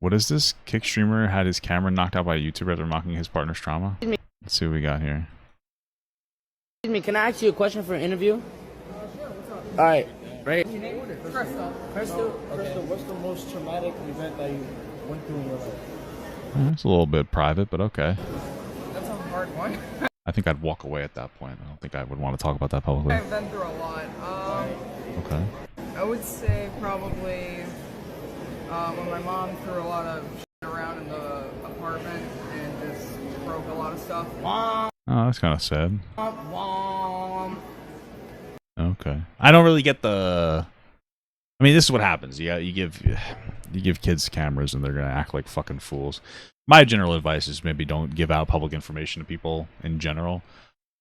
What is this? Kick streamer had his camera knocked out by a YouTuber after mocking his partner's trauma. Let's see what we got here. Excuse me, can I ask you a question for an interview? Sure, what's up? Alright, right. Crystal. Crystal, Okay, what's the most traumatic event that you went through in your life? It's a little bit private, but okay. That's a hard one. I think I'd walk away at that point. I don't think I would want to talk about that publicly. I've been through a lot. Okay. I would say probably when my mom threw a lot of shit around in the apartment and just broke a lot of stuff. Oh, that's kind of sad. Okay. I don't really get the... I mean, this is what happens. You give kids cameras and they're going to act like fucking fools. My general advice is maybe don't give out public information to people in general.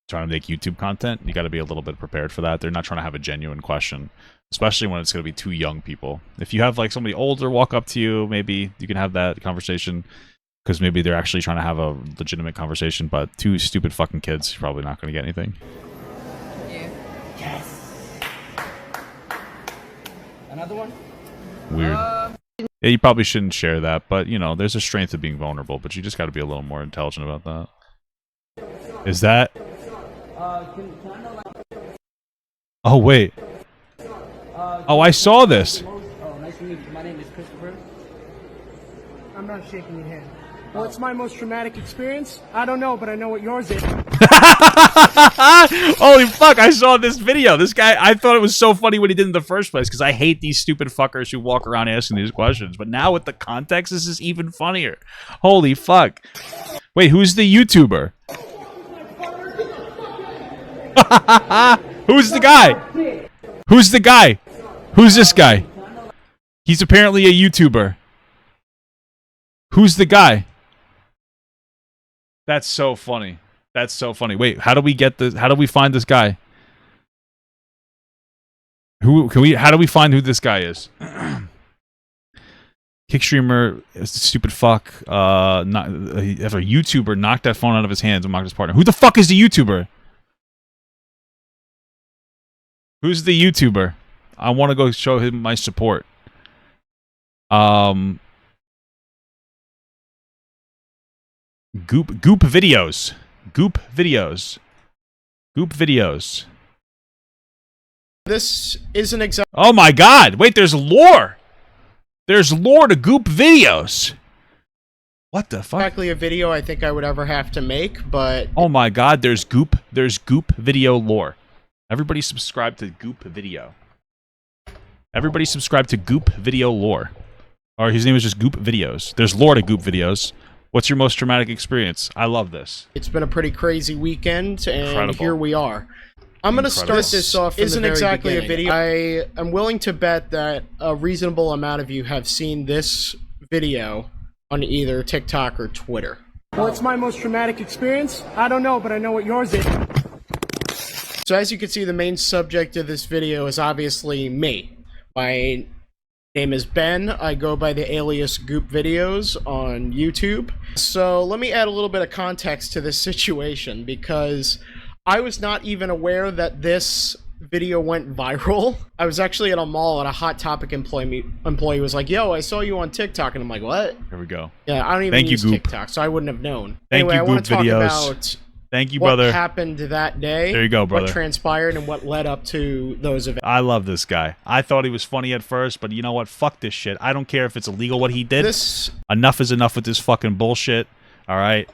Trying to make YouTube content, you got to be a little bit prepared for that. They're not trying to have a genuine question, especially when it's going to be two young people. If you have like somebody older walk up to you, maybe you can have that conversation because maybe they're actually trying to have a legitimate conversation. But two stupid fucking kids, you're probably not going to get anything. Yeah. Yes. Another one? Weird. Yeah, you probably shouldn't share that, but you know, there's a strength of being vulnerable, but you just got to be a little more intelligent about that. Is that? Can I know, like... Oh, wait. Oh, I saw this. Oh, nice to meet you. My name is Christopher. I'm not shaking your hand. What's my most traumatic experience? I don't know, but I know what yours is. Holy fuck, I saw this video. This guy, I thought it was so funny what he did in the first place, because I hate these stupid fuckers who walk around asking these questions. But now with the context, this is even funnier. Holy fuck. Wait, who's the YouTuber? Who's the guy? Who's the guy? Who's this guy? He's apparently a YouTuber. Who's the guy? That's so funny. That's so funny. Wait, how do we get this? How do we find this guy? How do we find who this guy is? Kick streamer, stupid fuck. If a YouTuber knocked that phone out of his hands and mocked his partner. Who the fuck is the YouTuber? Who's the YouTuber? I want to go show him my support. Goop videos. Goop videos. Goop videos. This is an example. Oh my god! Wait, there's lore! There's lore to Goop videos! What the fuck? Exactly a video I think I would ever have to make, but... Oh my god, there's Goop video lore. Everybody subscribe to Goop video. Everybody subscribe to Goop video lore. Or his name is just Goop videos. There's lore to Goop videos. What's your most traumatic experience? I love this. It's been a pretty crazy weekend, and Incredible. here we are. I'm going to start this off from the very beginning. A video. I am willing to bet that a reasonable amount of you have seen this video on either TikTok or Twitter. What's my most traumatic experience? I don't know, but I know what yours is. So as you can see, the main subject of this video is obviously me. My name is Ben. I go by the alias Goop Videos on YouTube. So let me add a little bit of context to this situation, because I was not even aware that this video went viral. I was actually at a mall and a Hot Topic employee was like, "Yo, I saw you on TikTok," and I'm like, "What?" Here we go. Yeah, I don't even use TikTok, so I wouldn't have known. Anyway, I want to talk about Thank you, brother. What happened that day. There you go, brother. What transpired and what led up to those events. I love this guy. I thought he was funny at first, but you know what? Fuck this shit. I don't care if it's illegal what he did. Enough is enough with this fucking bullshit. All right.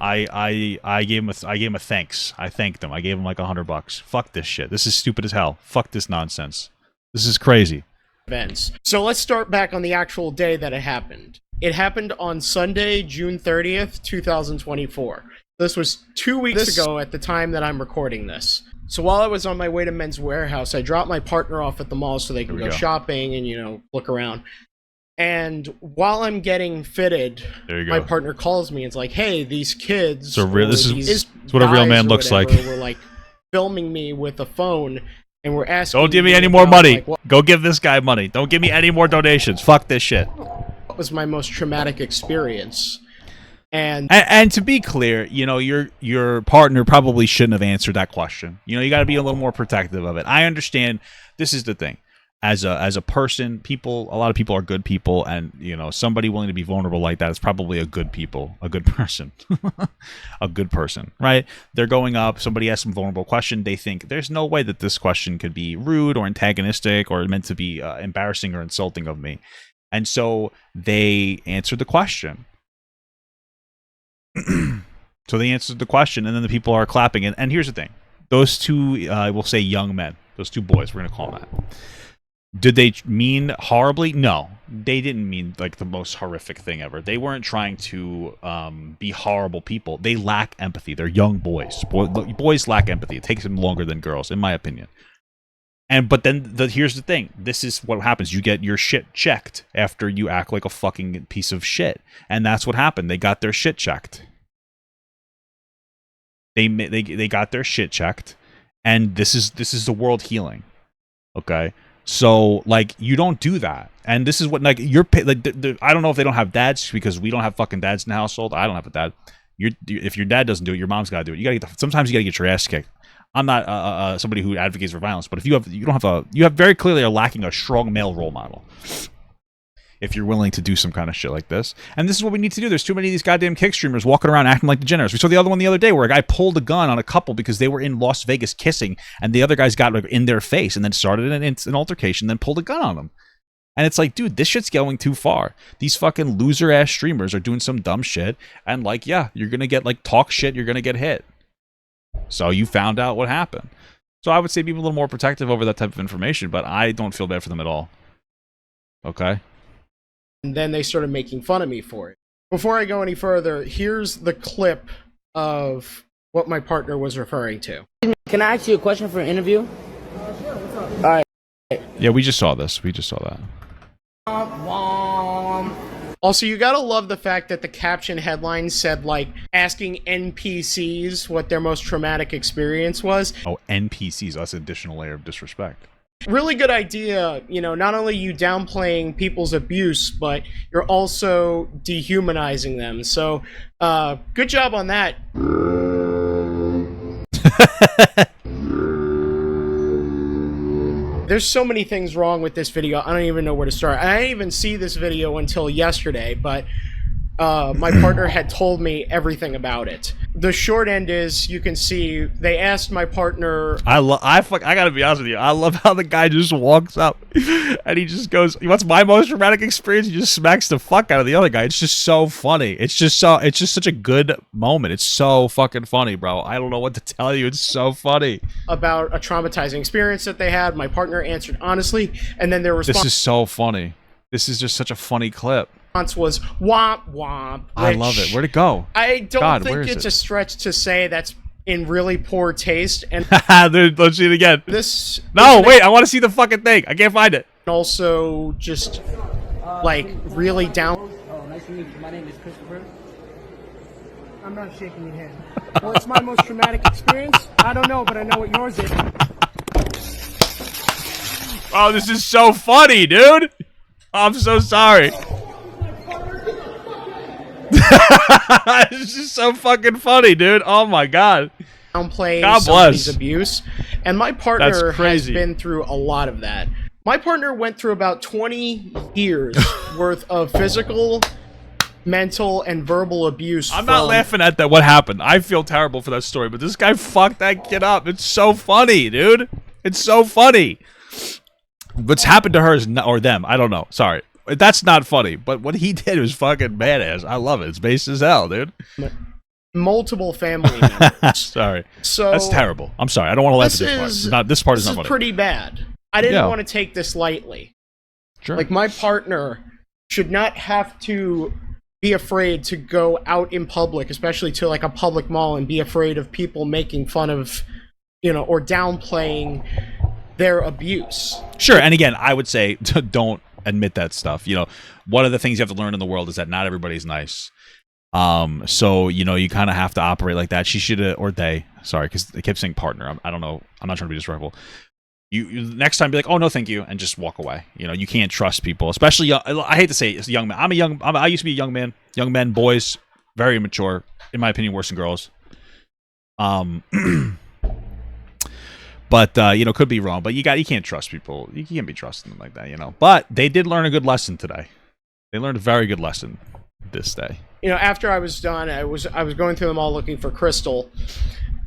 I gave him a thanks. I thanked him. I gave him like $100. Fuck this shit. This is stupid as hell. Fuck this nonsense. This is crazy. Events. So let's start back on the actual day that it happened. It happened on Sunday, June 30th, 2024. This was 2 weeks ago at the time that I'm recording this. So while I was on my way to Men's Warehouse, I dropped my partner off at the mall so they can go shopping and, you know, look around. And while I'm getting fitted, my partner calls me and it's like, "Hey, these kids..." So this is what a real man looks like. Were like filming me with a phone and we're asking... Don't give me any more money. Like, go give this guy money. Don't give me any more donations. Fuck this shit. What was my most traumatic experience? And to be clear, you know, your partner probably shouldn't have answered that question. You know, you got to be a little more protective of it. I understand. This is the thing. as a person, a lot of people are good people, and you know, somebody willing to be vulnerable like that is probably a good person. A good person, right? They're going up, somebody asks some vulnerable question, they think there's no way that this question could be rude or antagonistic or meant to be embarrassing or insulting of me, and so they answered the question. So they answered the question, and then the people are clapping, and here's the thing, those two we'll say young men, those two boys, we're gonna call them that. Did they mean horribly? No, they didn't mean like the most horrific thing ever. They weren't trying to be horrible people. They lack empathy. They're young boys. Boys lack empathy. It takes them longer than girls, in my opinion. But then here's the thing. This is what happens. You get your shit checked after you act like a fucking piece of shit, and that's what happened. They got their shit checked. They got their shit checked, and this is the world healing. Okay. So, like, you don't do that. And this is what, like, I don't know if they don't have dads, because we don't have fucking dads in the household. I don't have a dad. If your dad doesn't do it, your mom's got to do it. Sometimes you got to get your ass kicked. I'm not somebody who advocates for violence, but if you have very clearly are lacking a strong male role model. If you're willing to do some kind of shit like this. And this is what we need to do. There's too many of these goddamn kick streamers walking around acting like degenerates. We saw the other one the other day where a guy pulled a gun on a couple because they were in Las Vegas kissing, and the other guys got in their face and then started an altercation, then pulled a gun on them. And it's like, dude, this shit's going too far. These fucking loser-ass streamers are doing some dumb shit, and like, yeah, you're going to get, like, talk shit, you're going to get hit. So you found out what happened. So I would say be a little more protective over that type of information, but I don't feel bad for them at all. Okay? And then they started making fun of me for it. Before I go any further, here's the clip of what my partner was referring to. Can I ask you a question for an interview? Sure, what's up? All right. Yeah, we just saw this. We just saw that. Also, you gotta love the fact that the caption headline said, like, asking NPCs what their most traumatic experience was. Oh, NPCs. That's an additional layer of disrespect. Really good idea, you know, not only you downplaying people's abuse, but you're also dehumanizing them. So, good job on that. There's so many things wrong with this video, I don't even know where to start. I didn't even see this video until yesterday, but my partner had told me everything about it. The short end is, you can see, they asked my partner... I gotta be honest with you, I love how the guy just walks up and he just goes, what's my most traumatic experience? He just smacks the fuck out of the other guy. It's just so funny. It's just such a good moment. It's so fucking funny, bro. I don't know what to tell you. It's so funny. About a traumatizing experience that they had. My partner answered honestly, and then their response... This is so funny. This is just such a funny clip. Was womp womp. I love it. Where'd it go? I don't think it's a stretch to say that's in really poor taste. And dude, let's see it again. Wait, I want to see the fucking thing. I can't find it. Also, just like really down. Oh, nice to meet you. My name is Christopher. I'm not shaking your hand. What's my most traumatic experience? I don't know, but I know what yours is. Oh, this is so funny, dude. I'm so sorry. It's just so fucking funny, dude. Oh my god. Downplaying God somebody's bless. abuse. And my partner has been through a lot of that. My partner went through about 20 years worth of physical, mental, and verbal abuse. I'm not laughing at that. What happened? I feel terrible for that story, but this guy fucked that kid up. It's so funny, dude. It's so funny. What's happened to her is or them. I don't know. Sorry. That's not funny, but what he did was fucking badass. I love it. It's based as hell, dude. Multiple family members. Sorry. So that's terrible. I'm sorry. I don't want to laugh at this part. This part is not funny. This is pretty bad. I didn't want to take this lightly. Sure. Like, my partner should not have to be afraid to go out in public, especially to like a public mall, and be afraid of people making fun of, you know, or downplaying their abuse. Sure. And again, I would say don't admit that stuff. You know, one of the things you have to learn in the world is that not everybody's nice. So, you know, you kind of have to operate like that. She should or they, sorry, because they kept saying partner. I don't know. I'm not trying to be disrespectful. You next time be like, oh no, thank you, and just walk away. You know, you can't trust people, especially young. I hate to say it, it's young men. I used to be a young man. Young men, boys, very immature, in my opinion, worse than girls. But you know, could be wrong. But you can't trust people. You can't be trusting them like that, you know. But they did learn a good lesson today. They learned a very good lesson this day. You know, after I was done, I was going through them all looking for Crystal,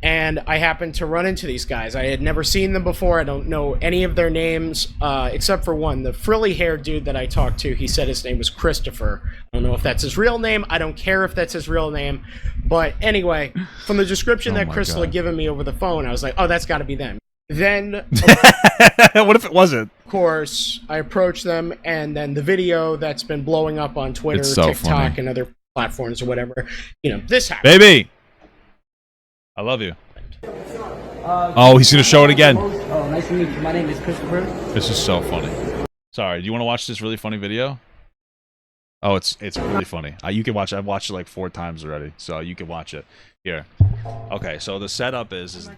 and I happened to run into these guys. I had never seen them before. I don't know any of their names, except for one. The frilly-haired dude that I talked to, he said his name was Christopher. I don't know if that's his real name. I don't care if that's his real name. But anyway, from the description that Crystal had given me over the phone, I was like, oh, that's got to be them. Then, what if it wasn't? of course, I approached them, and then the video that's been blowing up on Twitter, so TikTok, funny. and other platforms or whatever, you know, this happened. Baby, I love you. Oh, he's gonna show it again. Oh, nice to meet you. My name is Christopher. This is so funny. Sorry, do you want to watch this really funny video? Oh, it's really funny. You can watch it. I've watched it like 4 times already, so you can watch it. Here. Okay, so the setup is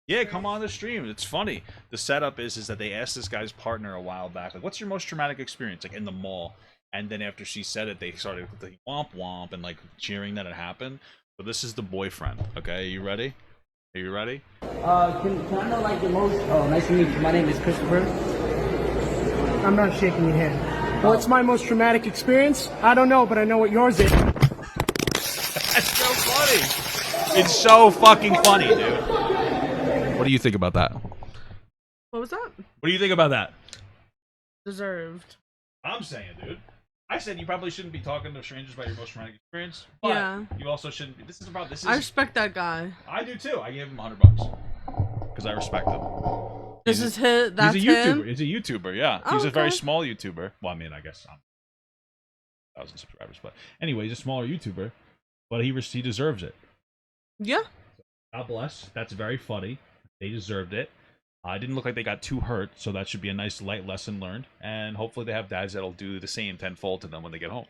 yeah, come on the stream. It's funny. The setup is that they asked this guy's partner a while back, like, what's your most traumatic experience, like in the mall? And then after she said it, they started with the womp womp and like cheering that it happened. So this is the boyfriend. Okay, are you ready? Are you ready? Can I know like your most? Oh, nice to meet you. My name is Christopher. I'm not shaking your hand. What's my most traumatic experience? I don't know, but I know what yours is. That's so funny. It's so fucking funny, dude. What do you think about that? What was that? What do you think about that? Deserved. I'm saying, dude. I said you probably shouldn't be talking to strangers about your most traumatic experience. But Yeah. you also shouldn't be. This is the problem. This is. I respect that guy. I do too. I gave him $100 because I respect him. This is his. That's he's a YouTuber. him. He's a YouTuber. Yeah. Oh, He's a very okay. small YouTuber. Well, I mean, I guess 1,000 subscribers, but anyway, he's a smaller YouTuber. But he deserves it. Yeah. God bless. That's very funny. They deserved it. It didn't look like they got too hurt, so that should be a nice light lesson learned. And hopefully they have dads that'll do the same tenfold to them when they get home.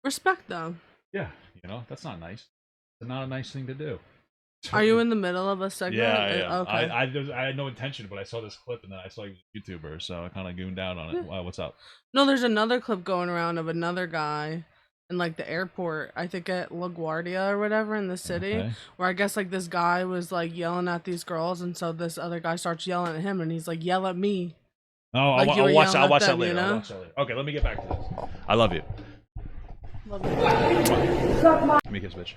Respect them. Yeah, you know, that's not nice. It's not a nice thing to do. Are you in the middle of a segment? Yeah. Okay. I had no intention, but I saw this clip and then I saw he was a YouTuber, so I kind of gooned down on it. Yeah. What's up? No, there's another clip going around of another guy in like the airport, I think at LaGuardia or whatever in the city, Okay. where I guess like this guy was like yelling at these girls, and so this other guy starts yelling at him, and he's like, "Yell at me." Oh, Like you I'll were watch yelling at that them, later. you know? I'll watch that later. Okay, let me get back to this. I love you. Love it. Let me kiss, bitch.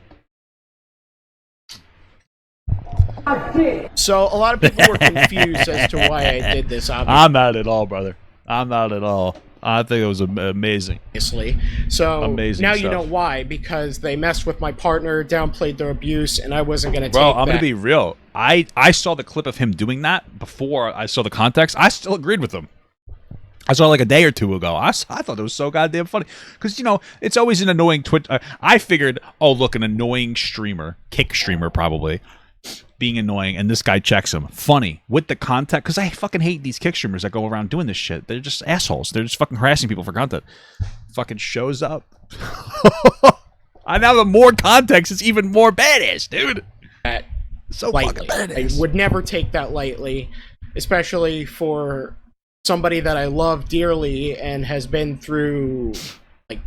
So a lot of people were confused as to why I did this, I'm not at all, brother. I'm not at all. I think it was amazing. obviously. So Amazing now stuff. you know why, because they messed with my partner, downplayed their abuse, and I wasn't going to take Bro, I'm that. gonna be real. I saw the clip of him doing that before I saw the context. I still agreed with him. I saw it like a day or two ago. I thought it was so goddamn funny because you know it's always an annoying Twitch. I figured, oh look, an annoying streamer, kick streamer probably, being annoying, and this guy checks him. Funny with the content because I fucking hate these kick streamers that go around doing this shit. They're just assholes. They're just fucking harassing people for content. Fucking shows up. I now have more context. It's even more badass, dude. that So lightly. fucking I badass. would never take that lightly, especially for somebody that I love dearly and has been through like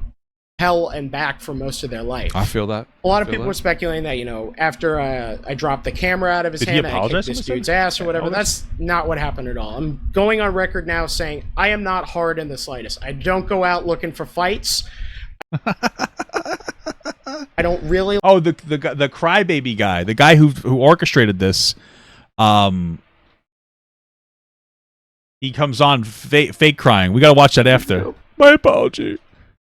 hell and back for most of their life. I feel that. A lot of Feel people that. were speculating that, you know, after I dropped the camera out of his Did he hand and I apologize kicked this on the dude's side? ass or whatever. All this? That's not what happened at all. I'm going on record now saying I am not hard in the slightest. I don't go out looking for fights. I don't really Oh, the crybaby guy, the guy who orchestrated this, he comes on fake crying. We gotta watch that after. My apology.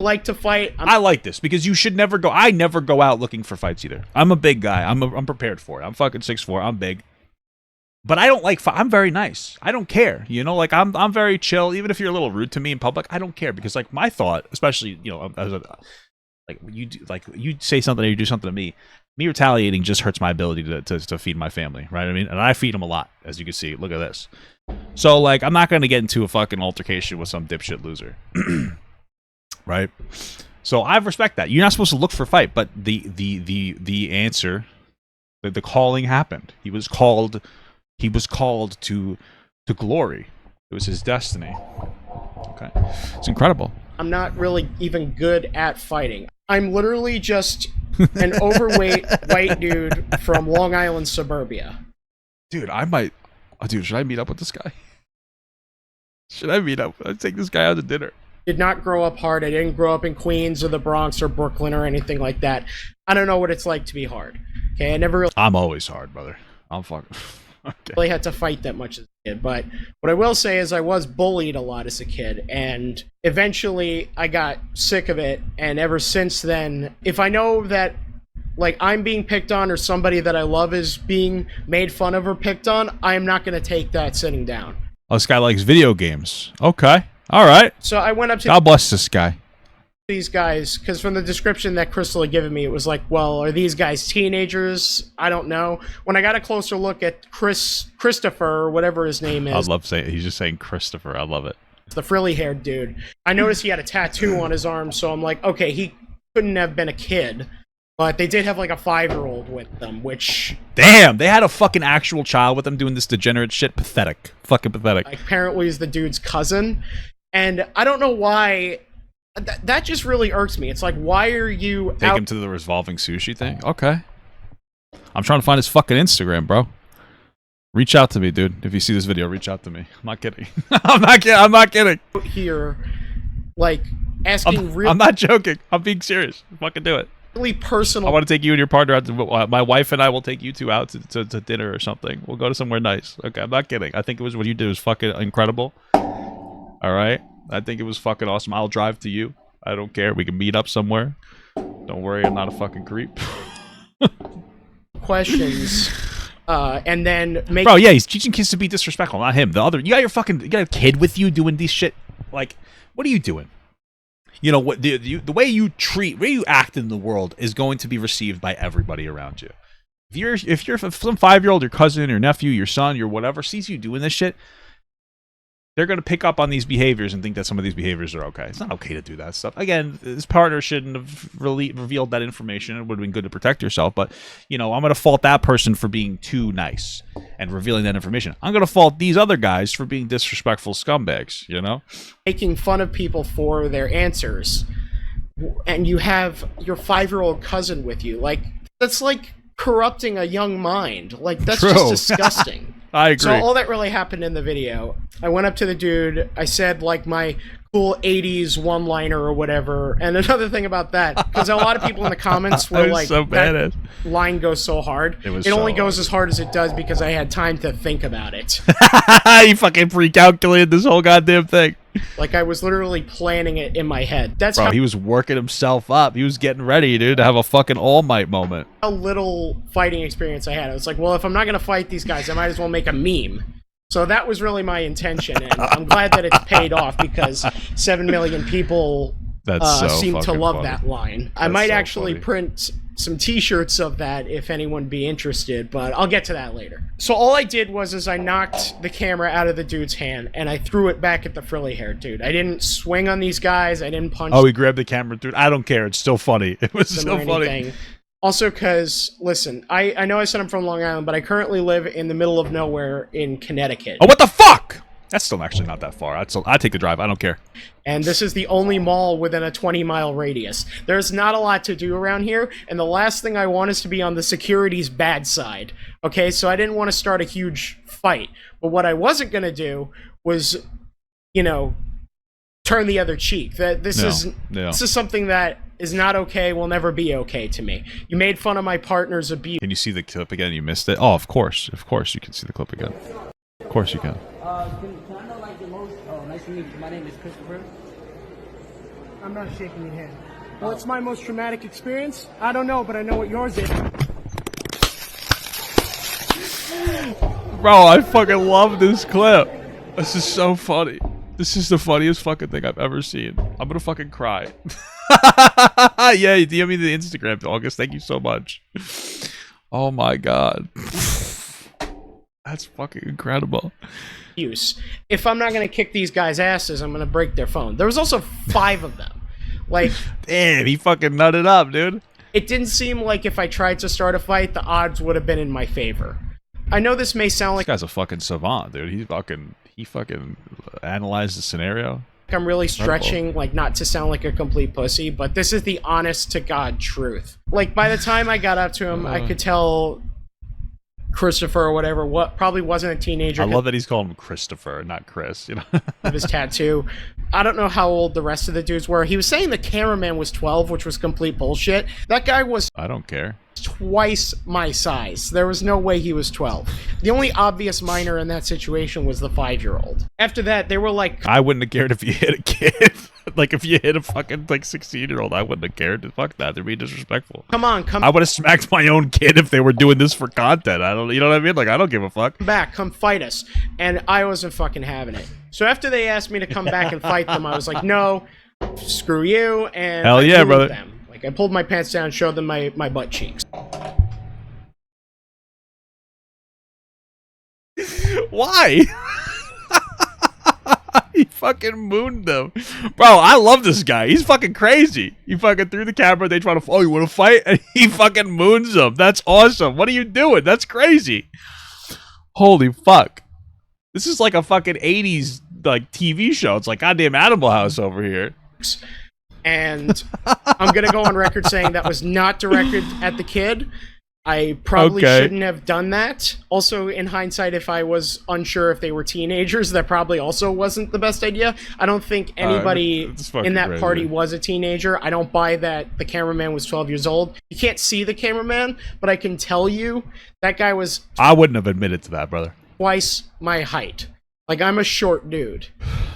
like to fight. I like this because you should never go. I never go out looking for fights either. I'm a big guy. I'm prepared for it. I'm fucking 6'4". I'm big, but I don't like. I'm very nice. I don't care. You know, like I'm very chill. Even if you're a little rude to me in public, I don't care because like my thought, especially you know, as a like you say something or you do something to me. Me retaliating just hurts my ability to feed my family, right? I mean, and I feed them a lot, as you can see. Look at this. So, like, I'm not going to get into a fucking altercation with some dipshit loser, right? So I respect that. You're not supposed to look for a fight, but the answer, the calling happened. He was called to glory. It was his destiny. Okay, it's incredible. I'm not really even good at fighting. I'm literally just an overweight white dude from Long Island suburbia. Dude, I might Oh, dude, should I meet up with this guy? Should I meet up? I'd take this guy out to dinner. Did not grow up hard. I didn't grow up in Queens or the Bronx or Brooklyn or anything like that. I don't know what it's like to be hard. Okay, I never I'm always hard, brother. I'm fucking... Okay. really had to fight that much as a kid. But what I will say is I was bullied a lot as a kid, and eventually I got sick of it. And ever since then, if I know that like I'm being picked on or somebody that I love is being made fun of or picked on, I am not going to take that sitting down. Oh, this guy likes video games. Okay. All right. So I went up to God bless this guy. these guys, because from the description that Crystal had given me, it was like, well, are these guys teenagers? I don't know. When I got a closer look at Christopher, or whatever his name is, I love saying he's just saying Christopher. I love it. the frilly-haired dude, I noticed he had a tattoo on his arm, so I'm like, okay, he couldn't have been a kid. But they did have like a 5-year-old with them, which... Damn, they had a fucking actual child with them doing this degenerate shit. Pathetic. Fucking pathetic. apparently is the dude's cousin. And I don't know why... That just really irks me. It's like, why are you Take him to the revolving sushi thing? Okay. I'm trying to find his fucking Instagram, bro. Reach out to me, dude. If you see this video, reach out to me. I'm not kidding. I'm not kidding. here, like, asking I'm not joking. I'm being serious. Fucking do it. really personal... I want to take you and your partner out to, my wife and I will take you two out to dinner or something. We'll go to somewhere nice. Okay, I'm not kidding. I think it was what you did was fucking incredible. All right? I think it was fucking awesome. I'll drive to you. I don't care. We can meet up somewhere. Don't worry, I'm not a fucking creep. questions, and then make... Bro, yeah, he's teaching kids to be disrespectful, not him. The other, you got a kid with you doing these shit. Like, what are you doing? You know what? The way you act in the world is going to be received by everybody around you. If some 5-year-old, your cousin, your nephew, your son, your whatever sees you doing this shit, they're going to pick up on these behaviors and think that some of these behaviors are okay. It's not okay to do that stuff. Again, his partner shouldn't have really revealed that information. It would have been good to protect yourself. But, you know, I'm going to fault that person for being too nice and revealing that information. I'm going to fault these other guys for being disrespectful scumbags, you know? Making fun of people for their answers. And you have your 5-year-old cousin with you. Like, that's like corrupting a young mind. Like, that's True. just disgusting. I agree. So all that really happened in the video, I went up to the dude, I said like my cool 80s one-liner or whatever, and another thing about that, because a lot of people in the comments were like, so that line goes so hard. It only so goes as hard as it does because I had time to think about it. You fucking pre-calculated this whole goddamn thing. Like I was literally planning it in my head. That's Bro, he was working himself up. He was getting ready, dude, to have a fucking All Might moment. how little fighting experience I had. I was like, well, if I'm not going to fight these guys, I might as well make a meme. So that was really my intention, and I'm glad that it's paid off because 7 million people seem to love funny. that line. I That's might so actually funny. print some t-shirts of that if anyone be interested, but I'll get to that later. So all I did was I knocked the camera out of the dude's hand and I threw it back at the frilly-haired dude. I didn't swing on these guys. I didn't punch Oh, he grabbed the camera, dude. I don't care. It's still funny. It was them so or funny. anything. Also, because, listen, I know I said I'm from Long Island, but I currently live in the middle of nowhere in Connecticut. Oh, what the fuck? That's still actually not that far. I take the drive. I don't care. And this is the only mall within a 20-mile radius. There's not a lot to do around here, and the last thing I want is to be on the security's bad side. Okay, so I didn't want to start a huge fight. But what I wasn't going to do was, you know, turn the other cheek. This is something that is not okay, will never be okay to me. You made fun of my partner's abuse. Can you see the clip again? You missed it? Oh, of course. Of course you can see the clip again. Of course you can. Can I know like the most? Oh, nice to meet you. My name is Christopher. I'm not shaking your hand. What's my most traumatic experience? I don't know, but I know what yours is. Bro, I fucking love this clip. This is so funny. This is the funniest fucking thing I've ever seen. I'm gonna fucking cry. Yeah, you DM me the Instagram, August. Thank you so much. Oh my god. That's fucking incredible. If I'm not going to kick these guys' asses, I'm going to break their phone. There was also 5 of them. Like, damn, he fucking nutted up, dude. It didn't seem like if I tried to start a fight, the odds would have been in my favor. I know this may sound like This guy's a fucking savant, dude. He fucking analyzed the scenario. I'm really stretching, like, not to sound like a complete pussy, but this is the honest to God truth. Like, by the time I got up to him, I could tell Christopher or whatever, what probably wasn't a teenager. I love that he's calling him Christopher, not Chris. You know, of his tattoo. I don't know how old the rest of the dudes were. He was saying the cameraman was 12, which was complete bullshit. That guy was I don't care. twice my size. There was no way he was 12. The only obvious minor in that situation was the 5-year-old. After that, they were like, I wouldn't have cared if you hit a kid. Like, if you hit a fucking, like, 16-year-old, I wouldn't have cared. Fuck that. They're being disrespectful. come on, come I would have smacked my own kid if they were doing this for content. I don't, you know what I mean? Like, I don't give a fuck. back, come fight us. And I wasn't fucking having it. So after they asked me to come back and fight them, I was like, no, screw you. And Hell I yeah, moved brother. them. Like, I pulled my pants down, showed them my butt cheeks. Why? He fucking mooned them. Bro, I love this guy. He's fucking crazy. He fucking threw the camera. They try to, oh, you want to fight? And he fucking moons them. That's awesome. What are you doing? That's crazy. Holy fuck. This is like a fucking 80s like TV show. It's like goddamn Animal House over here. And I'm gonna go on record saying that was not directed at the kid. I probably shouldn't have done that. Also, in hindsight, if I was unsure if they were teenagers, that probably also wasn't the best idea. I don't think anybody in that party was a teenager. I don't buy that the cameraman was 12 years old. You can't see the cameraman, but I can tell you that guy was I wouldn't have admitted to that, brother. twice my height. Like, I'm a short dude.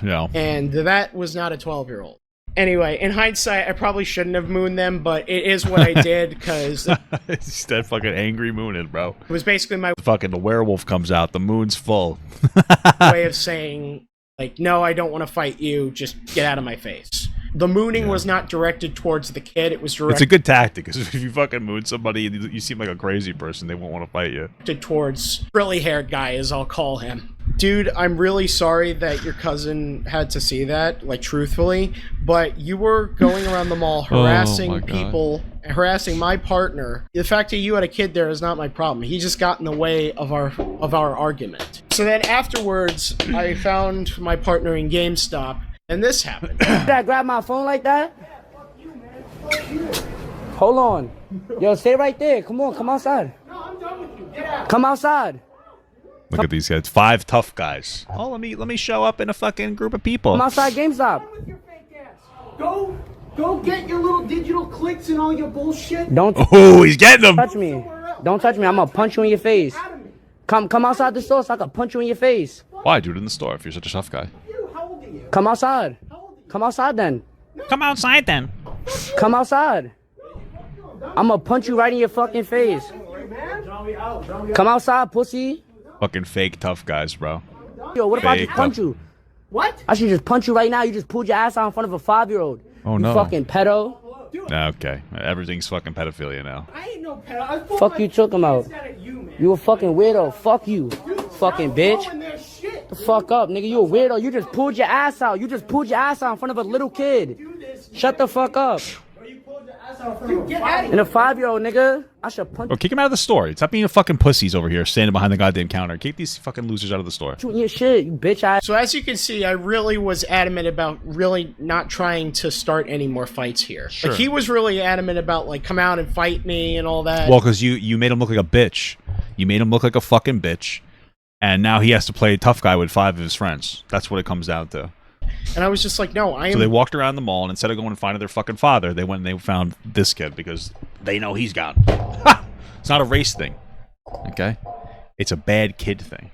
No. And that was not a 12-year-old. Anyway, in hindsight, I probably shouldn't have mooned them, but it is what I did because It's that fucking angry mooning, bro. it was basically my Fucking the werewolf comes out. The moon's full. way of saying, like, no, I don't want to fight you. Just get out of my face. The mooning was not directed towards the kid. It was It's a directed good tactic because if you fucking moon somebody, you seem like a crazy person. They won't want to fight you. towards frilly-haired guy, as I'll call him. Dude, I'm really sorry that your cousin had to see that, like, truthfully, but you were going around the mall harassing my God. people, harassing my partner. The fact that you had a kid there is not my problem. He just got in the way of our argument. So then afterwards, I found my partner in GameStop, and this happened. Did I grab my phone like that? Hold on. Yo, stay right there. Come on, come outside. No, I'm done with you. Get out. Come outside. Look at these guys. 5 tough guys. Oh, let me show up in a fucking group of people. Come outside GameStop. With your fake ass. Go get your little digital clicks and all your bullshit. Don't Oh, he's getting them. touch me. Don't touch me. I'm gonna punch you in your face. Out of me. Come outside the store so I can punch you in your face. Why do it in the store if you're such a tough guy? You, how old are you? Come outside. How old are you? Come outside then. Come outside then. Come outside. I'm gonna punch you right in your fucking face. Come outside, pussy. Fucking fake tough guys, bro. Yo, what if I Fake just punch tough. you? What? I should just punch you right now. You just pulled your ass out in front of a 5-year-old. Oh, you no. fucking pedo. Okay. Everything's fucking pedophilia now. I ain't no pedo. I pulled Fuck my you talking about? fist out at you, man. You a fucking weirdo. Fuck you. Fucking bitch. Throwing their shit. The fuck up, nigga. You a weirdo. You just pulled your ass out. You just pulled your ass out in front of a little kid. Do this. Shut the fuck up. Dude, get out of And a 5-year-old, nigga. I should punch Or kick him out of the store. Stop being a fucking pussies over here standing behind the goddamn counter. Kick these fucking losers out of the store. you in your shit, you bitch ass. So as you can see, I really was adamant about really not trying to start any more fights here. Sure. Like, he was really adamant about, like, come out and fight me and all that. Well, because you made him look like a bitch. You made him look like a fucking bitch. And now he has to play tough guy with 5 of his friends. That's what it comes down to. And I was just like, no, I am... So they walked around the mall, and instead of going and finding their fucking father, they went and they found this kid because they know he's gone. Ha! It's not a race thing. Okay? It's a bad kid thing.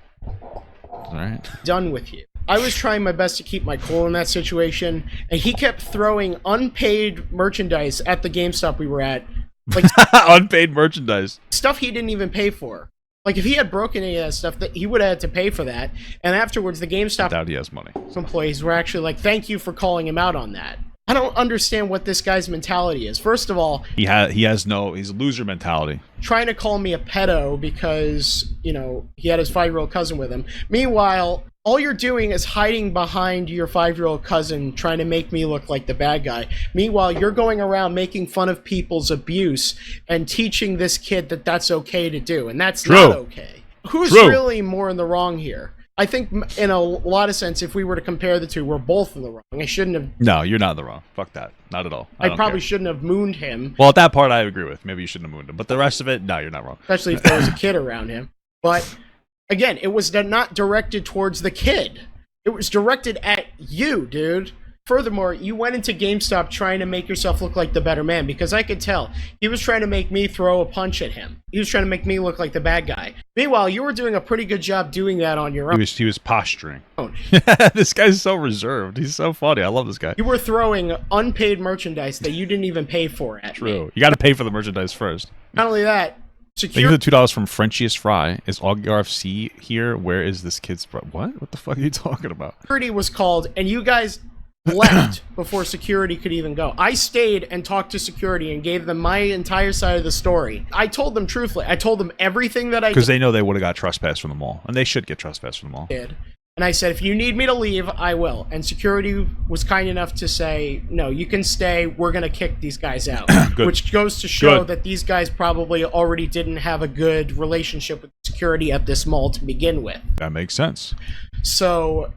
Alright? done with you. I was trying my best to keep my cool in that situation, and he kept throwing unpaid merchandise at the GameStop we were at. Like, Unpaid merchandise. stuff he didn't even pay for. Like, if he had broken any of that stuff, that he would have had to pay for that. And afterwards, the I GameStop doubt he has money. employees were actually like, thank you for calling him out on that. I don't understand what this guy's mentality is. First of all, He's a loser mentality. trying to call me a pedo because, you know, he had his 5-year-old cousin with him. Meanwhile, all you're doing is hiding behind your 5-year-old cousin, trying to make me look like the bad guy. Meanwhile, you're going around making fun of people's abuse and teaching this kid that that's okay to do, and that's True. not okay. Who's True. really more in the wrong here? I think in a lot of sense, if we were to compare the two, we're both in the wrong. I shouldn't have. No, you're not in the wrong. Fuck that. Not at all. I don't probably care. shouldn't have mooned him, Well, at that part, I agree with. Maybe you shouldn't have mooned him. But the rest of it, no, you're not wrong. especially if there was a kid around him. But again, it was not directed towards the kid. It was directed at you, dude. Furthermore, you went into GameStop trying to make yourself look like the better man, because I could tell he was trying to make me throw a punch at him. He was trying to make me look like the bad guy. Meanwhile, you were doing a pretty good job doing that on your own. He was posturing. This guy's so reserved. He's so funny. I love this guy. You were throwing unpaid merchandise that you didn't even pay for at True. me. You got to pay for the merchandise first. Not only that, Thank you for the $2 from Frenchiest Fry. Is RFC here? Where is this kid's... What? What the fuck are you talking about? security was called, and you guys left before security could even go. I stayed and talked to security and gave them my entire side of the story. I told them truthfully. I told them everything that I Because they know they would have got trespassed from the mall. And they should get trespassed from the mall. did. And I said, if you need me to leave, I will. And security was kind enough to say, no, you can stay. We're going to kick these guys out. Which goes to show that these guys probably already didn't have a good relationship with security at this mall to begin with. That makes sense. So,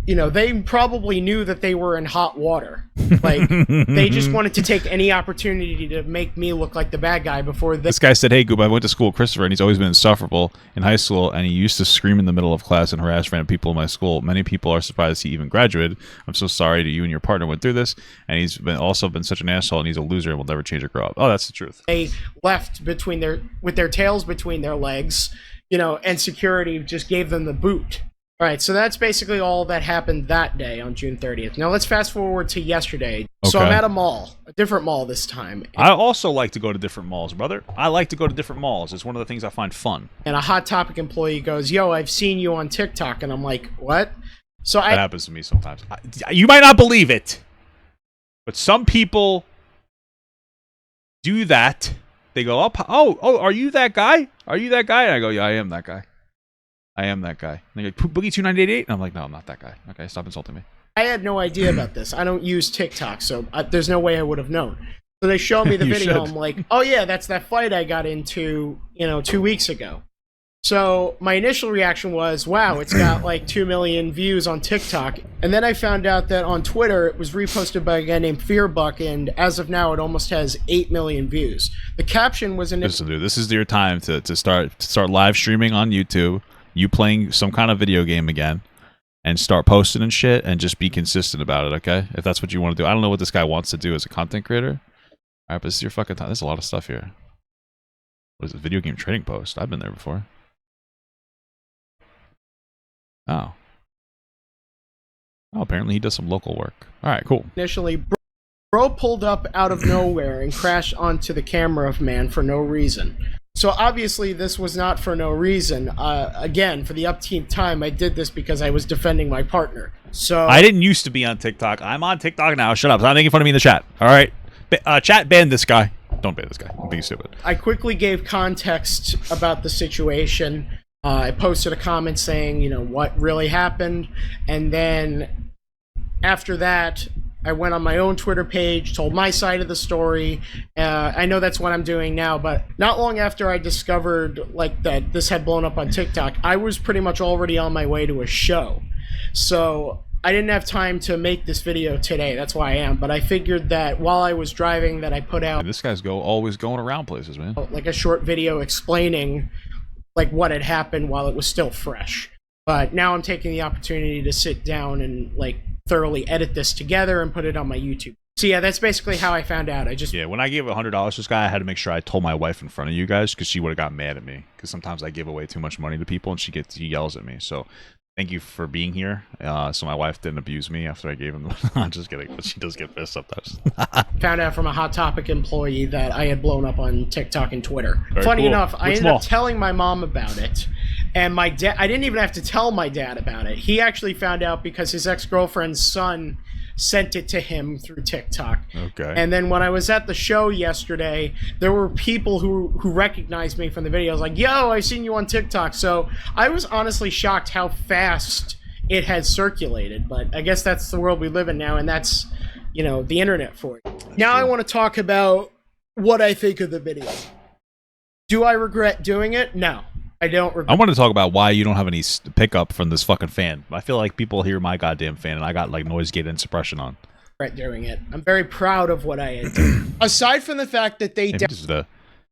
you know, they probably knew that they were in hot water. Like, they just wanted to take any opportunity to make me look like the bad guy before This guy said, hey, Goop, I went to school with Christopher, and he's always been insufferable in high school, and he used to scream in the middle of class and harass random people in my school. Many people are surprised he even graduated. I'm so sorry that you and your partner went through this, and he's also been such an asshole, and he's a loser and will never change or grow up. Oh, that's the truth. They left with their tails between their legs, you know, and security just gave them the boot. All right, so that's basically all that happened that day on June 30th. Now let's fast forward to yesterday. So I'm at a mall, a different mall this time. I also like to go to different malls, brother. I like to go to different malls. It's one of the things I find fun. And a Hot Topic employee goes, yo, I've seen you on TikTok. And I'm like, what? So that happens to me sometimes. You might not believe it, but some people do that. They go, oh, are you that guy? Are you that guy? And I go, yeah, I am that guy. I am that guy. And they go, Boogie 2988? And I'm like, no, I'm not that guy. Okay, stop insulting me. I had no idea about this. I don't use TikTok, so there's no way I would have known. So they show me the video. I'm like, oh yeah, that's that fight I got into, 2 weeks ago. So my initial reaction was, wow, it's got like 2 million views on TikTok. And then I found out that on Twitter, it was reposted by a guy named Fearbuck, and as of now, it almost has 8 million views. The caption was Listen, dude, this is your time to start live streaming on YouTube. You playing some kind of video game again, and start posting and shit, and just be consistent about it, okay? If that's what you want to do. I don't know what this guy wants to do as a content creator. All right, but this is your fucking time. There's a lot of stuff here. What is it? Video game trading post. I've been there before. Oh. Oh, apparently he does some local work. All right, cool. Initially, bro pulled up out of nowhere and crashed onto the camera of man for no reason. So obviously this was not for no reason. Again, for the upteenth time, I did this because I was defending my partner. So I didn't used to be on TikTok. I'm on TikTok now. Shut up. Stop making fun of me in the chat. All right? Chat, ban this guy. Don't ban this guy. I'm being stupid. I quickly gave context about the situation. I posted a comment saying, what really happened. And then after that, I went on my own Twitter page, told my side of the story. I know that's what I'm doing now, but not long after I discovered that this had blown up on TikTok, I was pretty much already on my way to a show. So I didn't have time to make this video today. That's why I am. But I figured that while I was driving that I put out... This guy's always going around places, man. Like a short video explaining what had happened while it was still fresh. But now I'm taking the opportunity to sit down and thoroughly edit this together and put it on my YouTube. So yeah, that's basically how I found out. When I gave $100 to this guy, I had to make sure I told my wife in front of you guys, because she would have got mad at me. Because sometimes I give away too much money to people, and she yells at me. So thank you for being here. So my wife didn't abuse me after I gave him. I'm just kidding, but she does get pissed sometimes. Found out from a Hot Topic employee that I had blown up on TikTok and Twitter. Very Funny cool. enough, I ended up telling my mom about it. And my dad, I didn't even have to tell my dad about it. He actually found out because his ex-girlfriend's son sent it to him through TikTok. Okay. And then when I was at the show yesterday, there were people who recognized me from the video. I was like, yo, I've seen you on TikTok. So I was honestly shocked how fast it had circulated. But I guess that's the world we live in now, and that's, the internet for you. Now I want to talk about what I think of the video. Do I regret doing it? No. I don't regret. I want to talk about why you don't have any pickup from this fucking fan. I feel like people hear my goddamn fan, and I got noise gate and suppression on. Doing it. I'm very proud of what I had done. Aside from the fact that they... This is the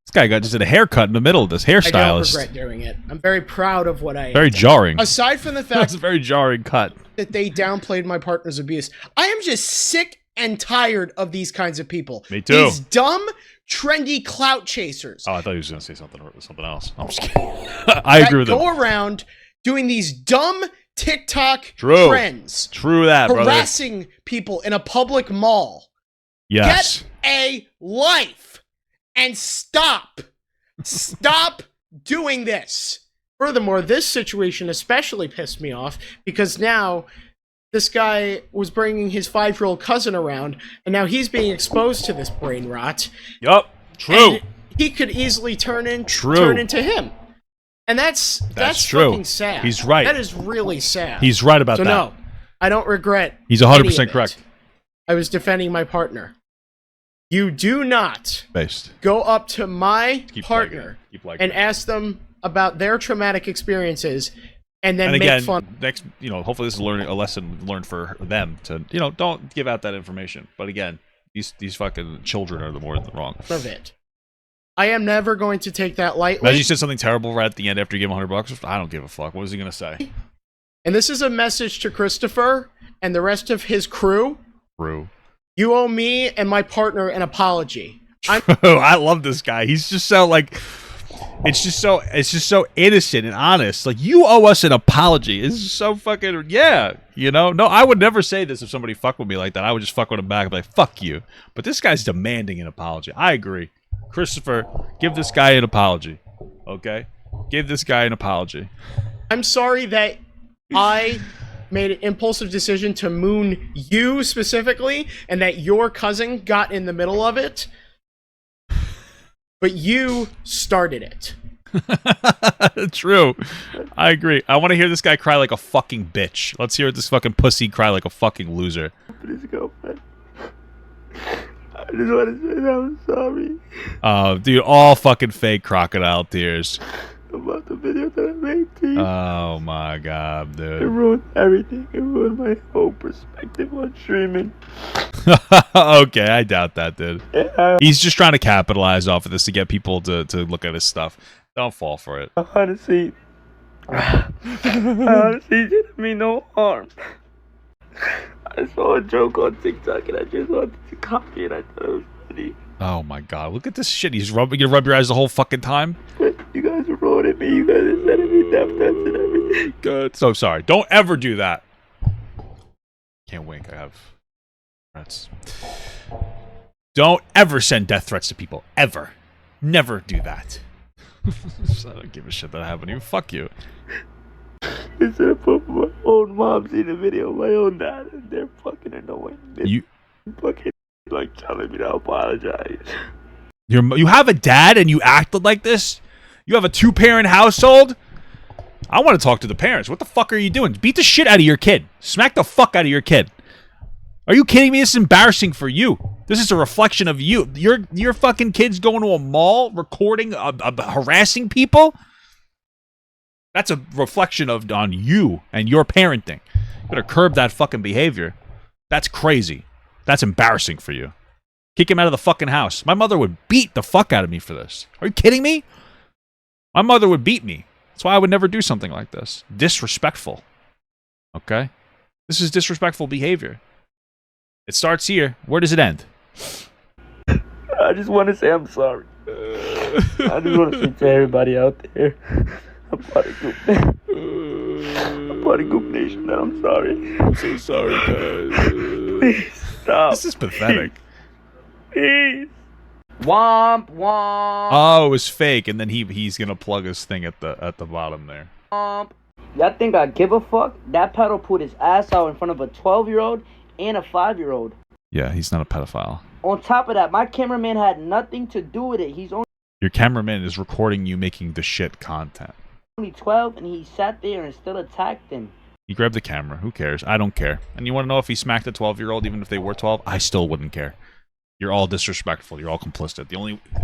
This guy got just did a haircut in the middle of this I don't hairstylist. regret doing it. I'm very proud of what I Very have done. jarring. Aside from the That's fact a very jarring cut. that they downplayed my partner's abuse, I am just sick and tired of these kinds of people. Me too. These dumb, trendy clout chasers. Oh, I thought he was going to say something else. I'm just kidding. I agree with him. Go around doing these dumb TikTok True. trends. True that, brother. Harassing people in a public mall. Yes. Get a life and stop. Stop doing this. Furthermore, this situation especially pissed me off because now this guy was bringing his 5-year-old cousin around, and now he's being exposed to this brain rot. Yup. True. And he could easily turn True. into him. And that's true. fucking sad. He's right. That is really sad. He's right about so that. no, I don't regret. He's any 100% of it. correct. I was defending my partner. You do not Based. go up to my Keep partner like and ask them about their traumatic experiences and then and again, make fun next, hopefully this is a lesson learned for them to, don't give out that information. But again, these fucking children are the more than wrong. of it. I am never going to take that lightly. Imagine you said something terrible right at the end after you give him $100. I don't give a fuck. What is he gonna say? And this is a message to Christopher and the rest of his crew. True. You owe me and my partner an apology. I love this guy. He's just so like, it's just so innocent and honest. Like, you owe us an apology. It's just so fucking, yeah. No, I would never say this if somebody fucked with me like that. I would just fuck with him back and be like, fuck you. But this guy's demanding an apology. I agree. Christopher, give this guy an apology. Okay? Give this guy an apology. I'm sorry that I made an impulsive decision to moon you specifically and that your cousin got in the middle of it. But you started it. True. I agree. I want to hear this guy cry like a fucking bitch. Let's hear this fucking pussy cry like a fucking loser. His girlfriend. I just want to say that I'm sorry Dude, all fucking fake crocodile tears. about the video that I made to you. Oh my god, It dude. ruined everything. It ruined my whole perspective on streaming. Okay, I doubt that, dude. Yeah, He's just trying to capitalize off of this to get people to look at his stuff. Don't fall for it. I honestly didn't mean no harm. I saw a joke on TikTok and I just wanted to copy it. I thought it was funny. Oh my god, look at this shit. He's you gonna rub your eyes the whole fucking time? But you guys are ruining me. You guys are sending me death threats and everything. Good. So sorry. Don't ever do that. Can't wink. I have threats. Don't ever send death threats to people. Ever. Never do that. I don't give a shit that I haven't even. Fuck you. Instead of put my own mom see the video of my own dad and they're fucking annoying. They're fucking like telling me to apologize. You have a dad and you acted like this? You have a 2-parent household? I want to talk to the parents. What the fuck are you doing? Beat the shit out of your kid. Smack the fuck out of your kid. Are you kidding me? This is embarrassing for you. This is a reflection of you. Your fucking kid's going to a mall, recording, harassing people? That's a reflection on you and your parenting. You better curb that fucking behavior. That's crazy. That's embarrassing for you. Kick him out of the fucking house. My mother would beat the fuck out of me for this. Are you kidding me? My mother would beat me. That's why I would never do something like this. Disrespectful. Okay? This is disrespectful behavior. It starts here. Where does it end? I just want to say I'm sorry. I just want to say to everybody out there, I'm part of Goop. I'm part of Goop Nation, and I'm sorry. I'm so sorry, guys. Please stop. This is pathetic. Please. Womp womp Oh, it was fake, and then he's gonna plug his thing at the bottom there. womp. Y'all think I give a fuck? That pedo put his ass out in front of a 12-year-old and a 5-year-old. Yeah, he's not a pedophile. On top of that, my cameraman had nothing to do with it. He's Your cameraman is recording you making the shit content. only 12 and he sat there and still attacked him. He grabbed the camera. Who cares? I don't care. And you want to know if he smacked a 12-year-old, even if they were 12? I still wouldn't care. You're all disrespectful. You're all complicit.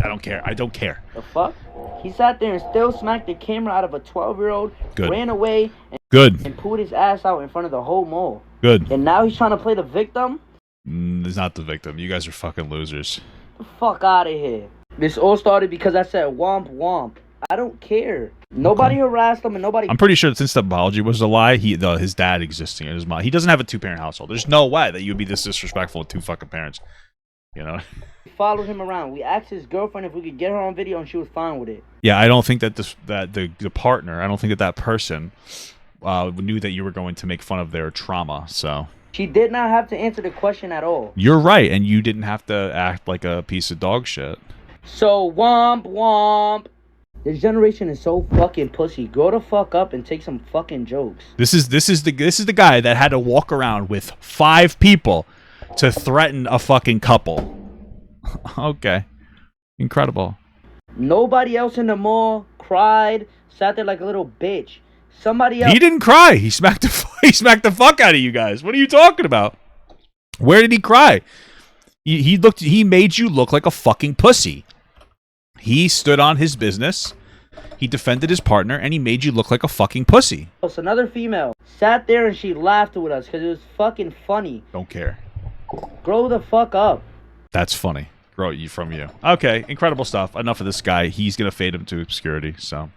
I don't care. I don't care. The fuck? He sat there and still smacked the camera out of a 12-year-old, Good. ran away, Good. and pulled his ass out in front of the whole mall. Good. And now he's trying to play the victim? He's not the victim. You guys are fucking losers. The fuck out of here. This all started because I said womp womp. I don't care. Nobody harassed him and nobody. I'm pretty sure that since the biology was a lie, his dad existing and his mom. He doesn't have a 2-parent household. There's no way that you'd be this disrespectful with 2 fucking parents. You know? Followed him around. We asked his girlfriend if we could get her on video, and she was fine with it. Yeah, I don't think that the partner, I don't think that person knew that you were going to make fun of their trauma. So She did not have to answer the question at all. you're right, and you didn't have to act like a piece of dog shit. So womp womp. This generation is so fucking pussy. Grow the fuck up and take some fucking jokes. This is the guy that had to walk around with 5 people to threaten a fucking couple. Okay, incredible. Nobody else in the mall cried, sat there like a little bitch. Somebody else. He didn't cry. He smacked the fuck out of you guys. What are you talking about? Where did he cry? He made you look like a fucking pussy. He stood on his business. He defended his partner, and he made you look like a fucking pussy. Another female sat there and she laughed with us because it was fucking funny. Don't care. Grow the fuck up. That's funny. Grow you from you. Okay, incredible stuff. Enough of this guy. He's gonna fade him to obscurity. So.